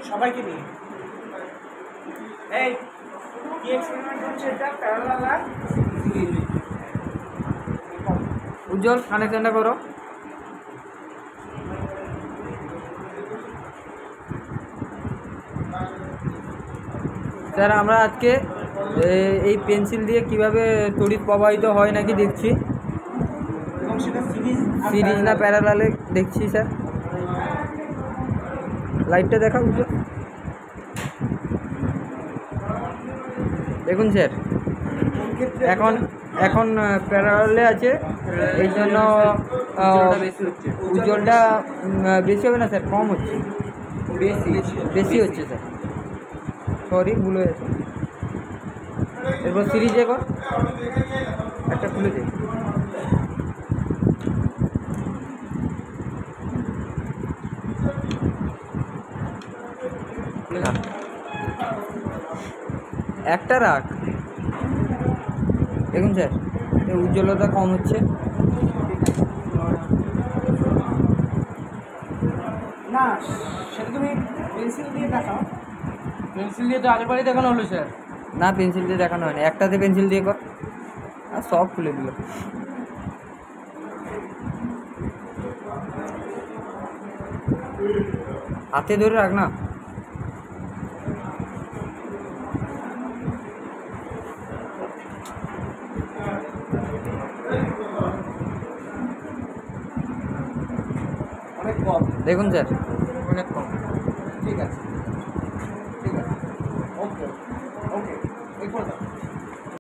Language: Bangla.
সবাইকে নিয়ে এই কি এক্সপেরিমেন্ট হচ্ছে এটা প্যারালাল আর উজ্জ্বল কানেকশনটা করো। স্যার আমরা আজকে এই পেন্সিল দিয়ে কিভাবে তড়িৎ প্রবাহিত হয় নাকি দেখছি, এবং সেটা সিরিজ না প্যারালালে দেখছি স্যার। লাইটটা দেখা উজ্জ্বল। দেখুন স্যার এখন এখন প্যারালালে আছে, এই জন্য উজ্জ্বলটা বেশি হবে না স্যার, কম হচ্ছে, বেশি হচ্ছে স্যার। সরি ভুল হয়েছে। এরপর সিরিজে কর, একটা খুলে দে। একটা রাখ। দেখুন স্যার উজ্জ্বলতা কম হচ্ছে। না সেটা তুমি পেন্সিল দিয়ে দেখাও। পেন্সিল দিয়ে তো আগেরবারই দেখানো হলো স্যার। না পেন্সিল দিয়ে দেখানো হয়নি, একটাতে পেন্সিল দিয়ে কর। আর সব খুলে দিল। হাতে ধরে রাখ না। অনেক কম, দেখুন স্যার অনেক কম। ঠিক আছে।